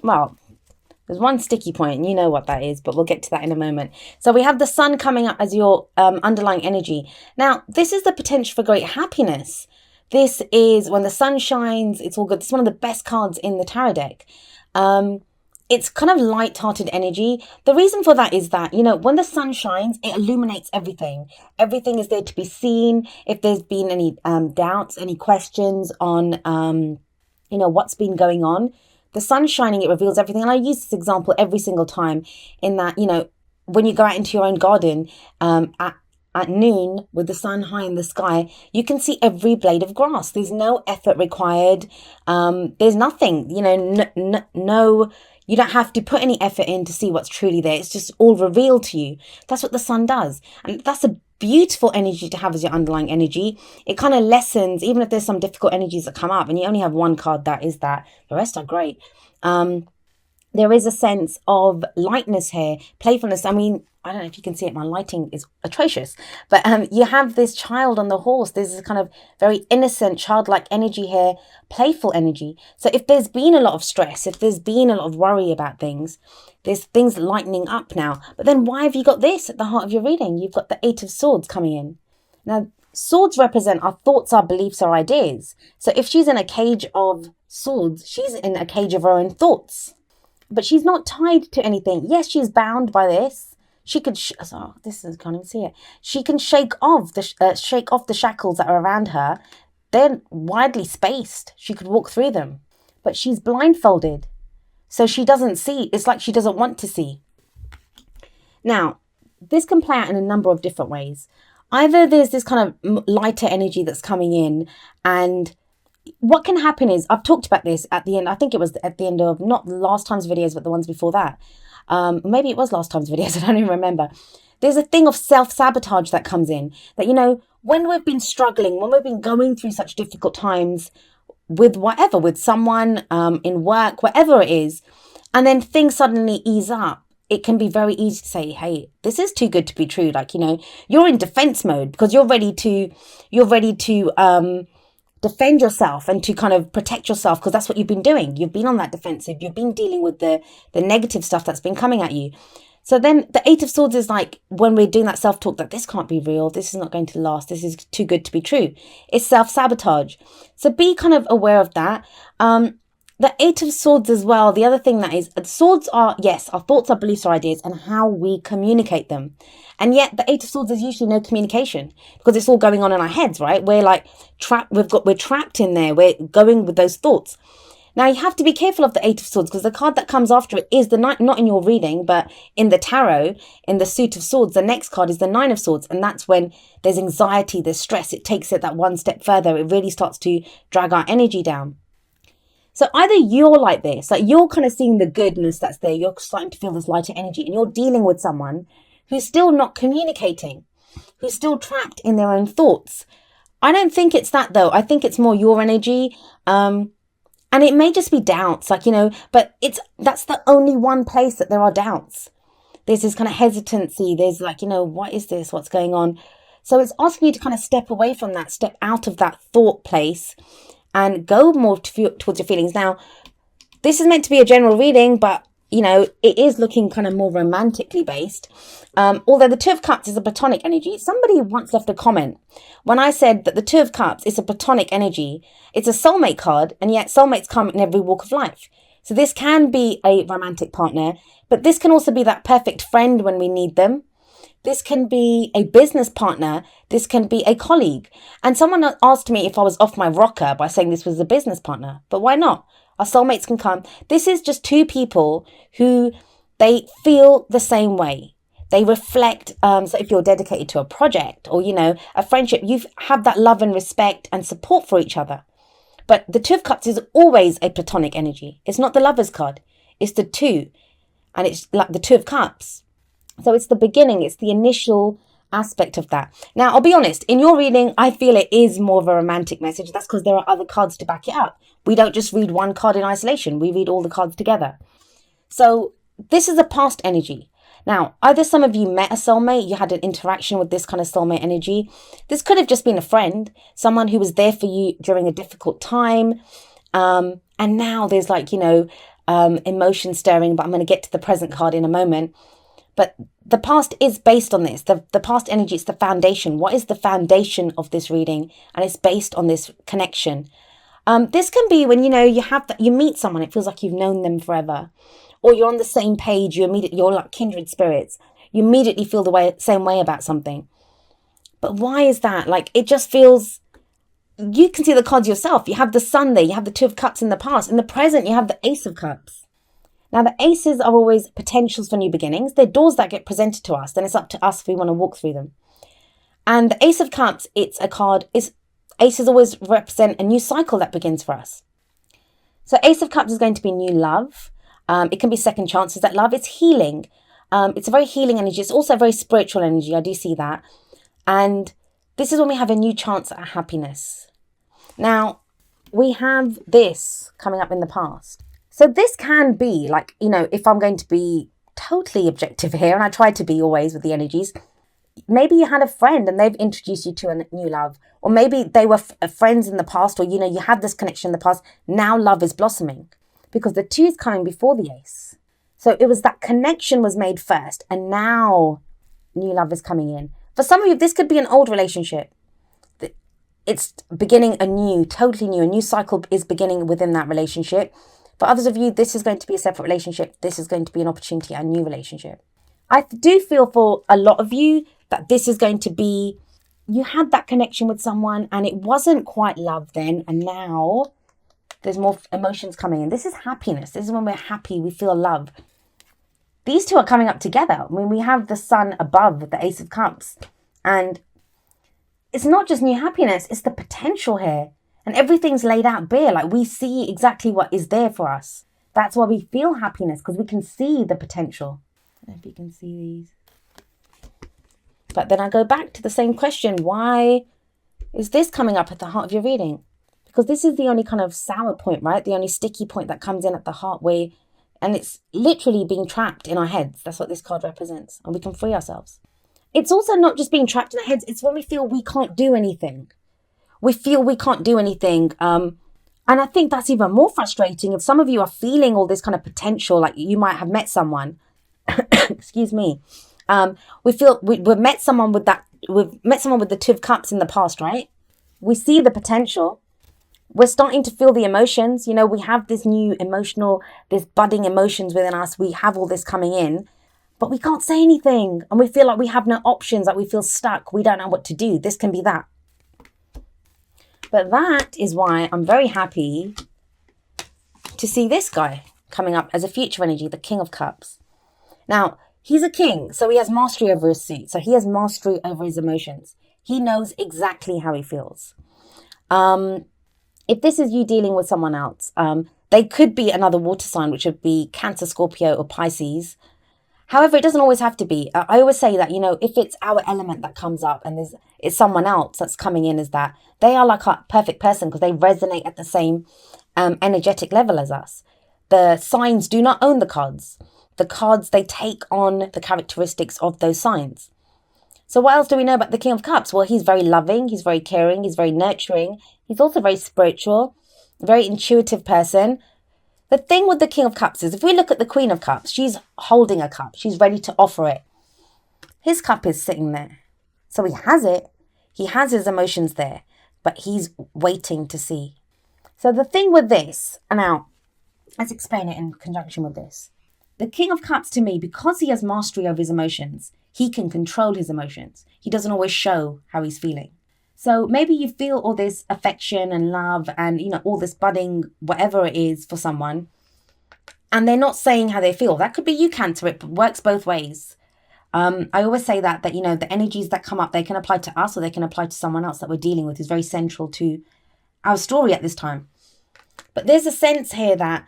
well, there's one sticky point, and you know what that is, but we'll get to that in a moment. So we have the sun coming up as your underlying energy. Now, this is the potential for great happiness. This is when the sun shines, it's all good. This is one of the best cards in the tarot deck. It's kind of light-hearted energy. The reason for that is that, when the sun shines, it illuminates everything. Everything is there to be seen. If there's been any doubts, any questions on, what's been going on, the sun shining, it reveals everything. And I use this example every single time in that, when you go out into your own garden at noon with the sun high in the sky, you can see every blade of grass. There's no effort required. There's nothing, no, you don't have to put any effort in to see what's truly there. It's just all revealed to you. That's what the sun does. And that's a beautiful energy to have as your underlying energy. It kind of lessens, even if there's some difficult energies that come up and you only have one card that is that, the rest are great. There is a sense of lightness here, playfulness. I mean, I don't know if you can see it, my lighting is atrocious, but you have this child on the horse. There's this kind of very innocent, childlike energy here, playful energy. So if there's been a lot of stress, if there's been a lot of worry about things, there's things lightening up now. But then why have you got this at the heart of your reading? You've got the Eight of Swords coming in. Now, swords represent our thoughts, our beliefs, our ideas. So if she's in a cage of swords, she's in a cage of her own thoughts. But she's not tied to anything. Yes, she's bound by this. She could, can't even see it. She can shake off the shackles that are around her. They're widely spaced. She could walk through them, but she's blindfolded. So she doesn't see. It's like she doesn't want to see. Now, this can play out in a number of different ways. Either there's this kind of lighter energy that's coming in, and what can happen is, I've talked about this at the end, I think it was at the end of, not last time's videos, but the ones before that. Maybe it was last time's videos, I don't even remember. There's a thing of self-sabotage that comes in. That, when we've been struggling, when we've been going through such difficult times with whatever, with someone, in work, whatever it is, and then things suddenly ease up, it can be very easy to say, hey, this is too good to be true. Like, you're in defense mode because you're ready to defend yourself and to kind of protect yourself, because that's what you've been doing. You've been on that defensive. You've been dealing with the negative stuff that's been coming at you. So then the Eight of Swords is like when we're doing that self-talk that this can't be real. This is not going to last. This is too good to be true. It's self-sabotage. So be kind of aware of that. The Eight of Swords as well. The other thing that is, swords are, yes, our thoughts, our beliefs, our ideas, and how we communicate them. And yet the Eight of Swords is usually no communication because it's all going on in our heads, right? We're like trapped. We're trapped in there. We're going with those thoughts. Now you have to be careful of the Eight of Swords because the card that comes after it is the Nine, not in your reading, but in the tarot, in the Suit of Swords, the next card is the Nine of Swords. And that's when there's anxiety, there's stress. It takes it that one step further. It really starts to drag our energy down. So either you're like this, like you're kind of seeing the goodness that's there. You're starting to feel this lighter energy and you're dealing with someone who's still not communicating, who's still trapped in their own thoughts. I don't think it's that though. I think it's more your energy. And it may just be doubts, like, but that's the only one place that there are doubts. There's this kind of hesitancy. There's like, what is this? What's going on? So it's asking you to kind of step away from that, step out of that thought place and go more towards your feelings. Now, this is meant to be a general reading, but, it is looking kind of more romantically based. Although the Two of Cups is a platonic energy. Somebody once left a comment when I said that the Two of Cups is a platonic energy. It's a soulmate card, and yet soulmates come in every walk of life. So this can be a romantic partner, but this can also be that perfect friend when we need them. This can be a business partner. This can be a colleague. And someone asked me if I was off my rocker by saying this was a business partner. But why not? Our soulmates can come. This is just two people who they feel the same way. They reflect. So if you're dedicated to a project or, a friendship, you have that love and respect and support for each other. But the Two of Cups is always a platonic energy. It's not the Lover's card. It's the two. And it's like the Two of Cups. So it's the beginning, it's the initial aspect of that. Now, I'll be honest, in your reading, I feel it is more of a romantic message. That's because there are other cards to back it up. We don't just read one card in isolation. We read all the cards together. So this is a past energy. Now, either some of you met a soulmate, you had an interaction with this kind of soulmate energy. This could have just been a friend, someone who was there for you during a difficult time. And now there's like, emotion stirring, but I'm going to get to the present card in a moment. But the past is based on this. The past energy, it's the foundation. What is the foundation of this reading? And it's based on this connection. This can be when, you meet someone, it feels like you've known them forever. Or you're on the same page, you're like kindred spirits. You immediately feel the same way about something. But why is that? Like, it just feels, you can see the cards yourself. You have the Sun there, you have the Two of Cups in the past. In the present, you have the Ace of Cups. Now, the aces are always potentials for new beginnings. They're doors that get presented to us. Then it's up to us if we want to walk through them. And the Ace of Cups, it's a card, aces always represent a new cycle that begins for us. So Ace of Cups is going to be new love. It can be second chances at love. It's healing. It's a very healing energy. It's also a very spiritual energy. I do see that. And this is when we have a new chance at happiness. Now, we have this coming up in the past. So this can be like, if I'm going to be totally objective here, and I try to be always with the energies, maybe you had a friend and they've introduced you to a new love. Or maybe they were friends in the past, or, you had this connection in the past. Now love is blossoming because the 2 is coming before the Ace. So it was that connection was made first, and now new love is coming in. For some of you, this could be an old relationship. It's beginning totally new. A new cycle is beginning within that relationship. For others of you, this is going to be a separate relationship. This is going to be an opportunity, a new relationship. I do feel for a lot of you that this is going to be, you had that connection with someone and it wasn't quite love then, and now there's more emotions coming in. This is happiness. This is when we're happy, we feel love. These 2 are coming up together. I mean, we have the Sun above the Ace of Cups. And it's not just new happiness, it's the potential here. And everything's laid out bare. Like, we see exactly what is there for us. That's why we feel happiness, because we can see the potential. I don't know if you can see these. But then I go back to the same question. Why is this coming up at the heart of your reading? Because this is the only kind of sour point, right? The only sticky point that comes in at the heart and it's literally being trapped in our heads. That's what this card represents. And we can free ourselves. It's also not just being trapped in our heads. It's when we feel we can't do anything. We feel we can't do anything. And I think that's even more frustrating. If some of you are feeling all this kind of potential, like you might have met someone, excuse me. We've met someone with the 2 of Cups in the past, right? We see the potential. We're starting to feel the emotions. We have this new this budding emotions within us. We have all this coming in, but we can't say anything. And we feel like we have no options, like we feel stuck. We don't know what to do. This can be that. But that is why I'm very happy to see this guy coming up as a future energy, the King of Cups. Now, he's a king, so he has mastery over his suit. So he has mastery over his emotions. He knows exactly how he feels. If this is you dealing with someone else, they could be another water sign, which would be Cancer, Scorpio, or Pisces. However, it doesn't always have to be. I always say that, if it's our element that comes up and it's someone else that's coming in as that, they are like a perfect person because they resonate at the same energetic level as us. The signs do not own the cards. The cards, they take on the characteristics of those signs. So what else do we know about the King of Cups? Well, he's very loving, he's very caring, he's very nurturing. He's also very spiritual, very intuitive person. The thing with the King of Cups is if we look at the Queen of Cups, she's holding a cup. She's ready to offer it. His cup is sitting there. So he has it. He has his emotions there, but he's waiting to see. So the thing with this, and now let's explain it in conjunction with this. The King of Cups to me, because he has mastery over his emotions, he can control his emotions. He doesn't always show how he's feeling. So maybe you feel all this affection and love and, all this budding, whatever it is for someone, and they're not saying how they feel. That could be you, Cancer. It works both ways. I always say that, the energies that come up, they can apply to us or they can apply to someone else that we're dealing with who's very central to our story at this time. But there's a sense here that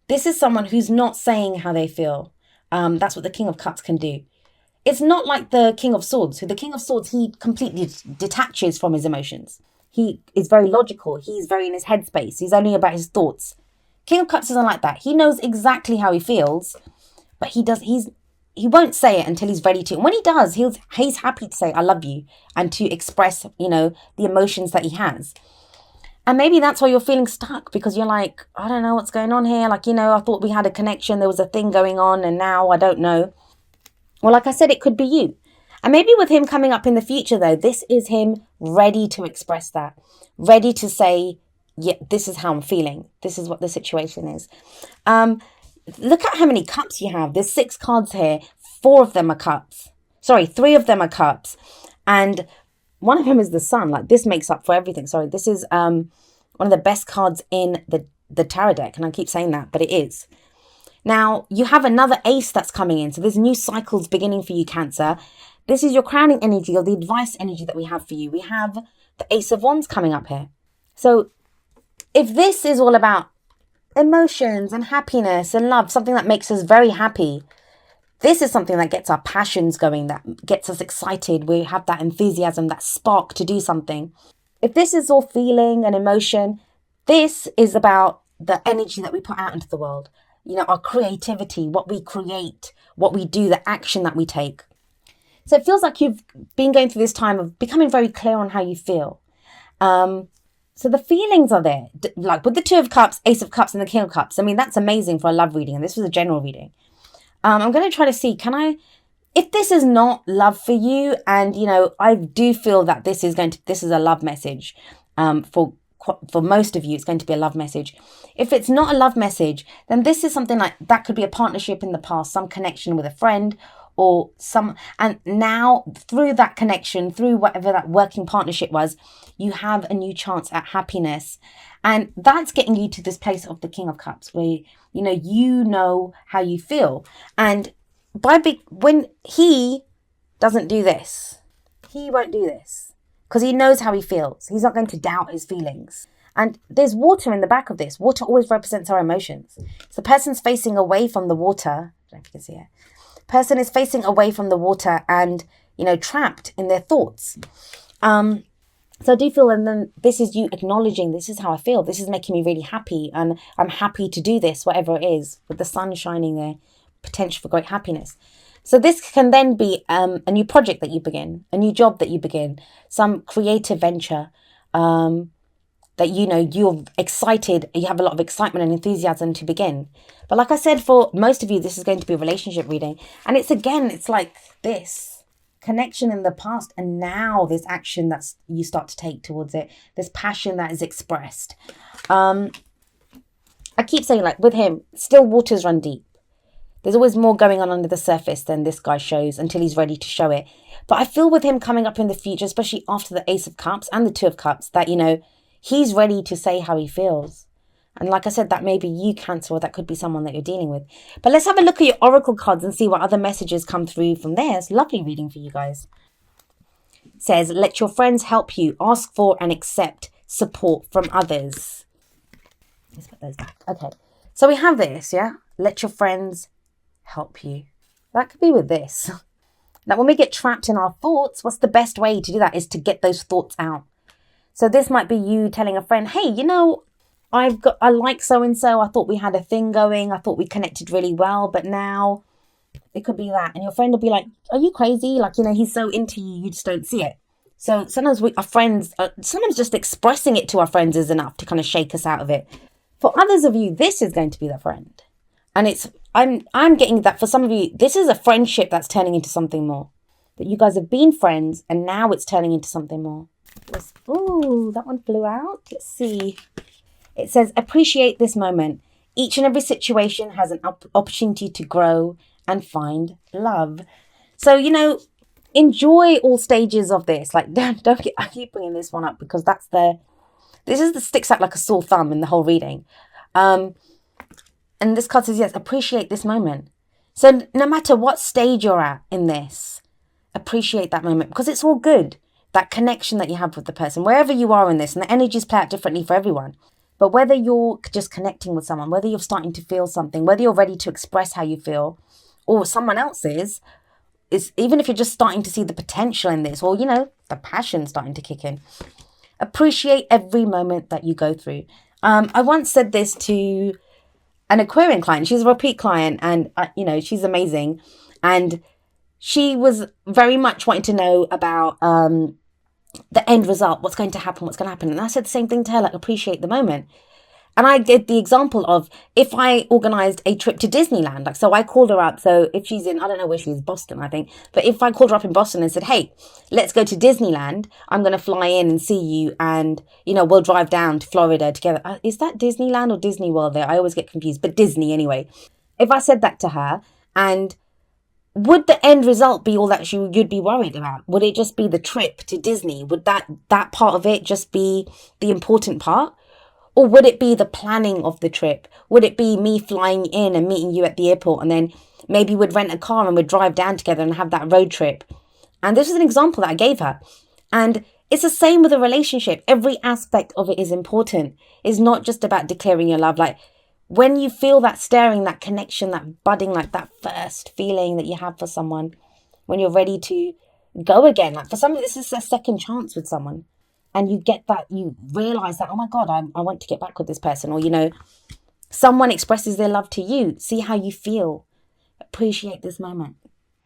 this is someone who's not saying how they feel. That's what the King of Cups can do. It's not like the King of Swords. So the King of Swords, he completely detaches from his emotions. He is very logical. He's very in his headspace. He's only about his thoughts. King of Cups isn't like that. He knows exactly how he feels, but he won't say it until he's ready to. And when he does, he's happy to say, I love you, and to express, the emotions that he has. And maybe that's why you're feeling stuck, because you're like, I don't know what's going on here. Like, I thought we had a connection. There was a thing going on and now I don't know. Well, like I said, it could be you. And maybe with him coming up in the future, though, this is him ready to express that, ready to say, yeah, this is how I'm feeling. This is what the situation is. Look at how many cups you have. There's 6 cards here. 4 of them are cups. Sorry, 3 of them are cups. And one of them is the sun. Like, this makes up for everything. Sorry, this is one of the best cards in the tarot deck. And I keep saying that, but it is. Now, you have another ace that's coming in. So there's new cycles beginning for you, Cancer. This is your crowning energy, or the advice energy that we have for you. We have the Ace of Wands coming up here. So if this is all about emotions and happiness and love, something that makes us very happy, this is something that gets our passions going, that gets us excited. We have that enthusiasm, that spark to do something. If this is all feeling and emotion, this is about the energy that we put out into the world. Our creativity, what we create, what we do, the action that we take. So it feels like you've been going through this time of becoming very clear on how you feel. So the feelings are there, like with the 2 of Cups, Ace of Cups and the King of Cups. I mean, that's amazing for a love reading. And this was a general reading. I'm going to try to see, if this is not love for you, and, I do feel that this is a love message. For most of you, it's going to be a love message. If it's not a love message, then this is something like that could be a partnership in the past, some connection with a friend or and now through that connection, through whatever that working partnership was, you have a new chance at happiness. And that's getting you to this place of the King of Cups where, you know how you feel. And when he doesn't do this, he won't do this because he knows how he feels. He's not going to doubt his feelings. And there's water in the back of this. Water always represents our emotions. So the person's facing away from the water. I don't know if you can see it. Person is facing away from the water and, trapped in their thoughts. So I do feel, and then this is you acknowledging, this is how I feel. This is making me really happy. And I'm happy to do this, whatever it is, with the sun shining there, potential for great happiness. So this can then be a new project that you begin, a new job that you begin, some creative venture that, you're excited, you have a lot of excitement and enthusiasm to begin. But like I said, for most of you, this is going to be a relationship reading. And it's like this connection in the past. And now this action that you start to take towards it, this passion that is expressed. I keep saying, like with him, still waters run deep. There's always more going on under the surface than this guy shows until he's ready to show it. But I feel with him coming up in the future, especially after the Ace of Cups and the 2 of Cups, that, he's ready to say how he feels. And like I said, that may be you, Cancer, or that could be someone that you're dealing with. But let's have a look at your oracle cards and see what other messages come through from there. It's a lovely reading for you guys. It says, let your friends help you. Ask for and accept support from others. Let's put those back. Okay. So we have this, yeah? Let your friends help you. That could be with this. Now, when we get trapped in our thoughts, what's the best way to do that is to get those thoughts out. So this might be you telling a friend, hey, I like so-and-so. I thought we had a thing going. I thought we connected really well, but now it could be that. And your friend will be like, are you crazy? Like, he's so into you, you just don't see it. So sometimes our friends, sometimes just expressing it to our friends is enough to kind of shake us out of it. For others of you, this is going to be the friend. And I'm getting that for some of you, this is a friendship that's turning into something more. That you guys have been friends and now it's turning into something more. Ooh, that one flew out. Let's see. It says, appreciate this moment. Each and every situation has an opportunity to grow and find love. So, enjoy all stages of this. Like, I keep bringing this one up because this is the sticks out like a sore thumb in the whole reading. And this card says, yes, appreciate this moment. So no matter what stage you're at in this, appreciate that moment because it's all good. That connection that you have with the person, wherever you are in this, and the energies play out differently for everyone. But whether you're just connecting with someone, whether you're starting to feel something, whether you're ready to express how you feel, or someone else is even if you're just starting to see the potential in this, or, the passion starting to kick in, appreciate every moment that you go through. I once said this to an Aquarian client. She's a repeat client and, she's amazing. And she was very much wanting to know about the end result, what's going to happen, what's going to happen. And I said the same thing to her, like, appreciate the moment. And I did the example of if I organized a trip to Disneyland, like, so I called her up. So if she's in, I don't know where she's, Boston, I think. But if I called her up in Boston and said, hey, let's go to Disneyland, I'm going to fly in and see you. And, you know, we'll drive down to Florida together. Is that Disneyland or Disney World there? I always get confused, but Disney anyway. If I said that to her, and would the end result be all that you'd be worried about? Would it just be the trip to Disney? Would that part of it just be the important part? Or would it be the planning of the trip? Would it be me flying in and meeting you at the airport, and then maybe we'd rent a car and we'd drive down together and have that road trip? And this is an example that I gave her. And it's the same with a relationship. Every aspect of it is important. It's not just about declaring your love. Like, when you feel that stirring, that connection, that budding, like that first feeling that you have for someone, when you're ready to go again, like for somebody, this is a second chance with someone. And you get that, you realize that, oh my God, I want to get back with this person. Or, you know, someone expresses their love to you. See how you feel. Appreciate this moment.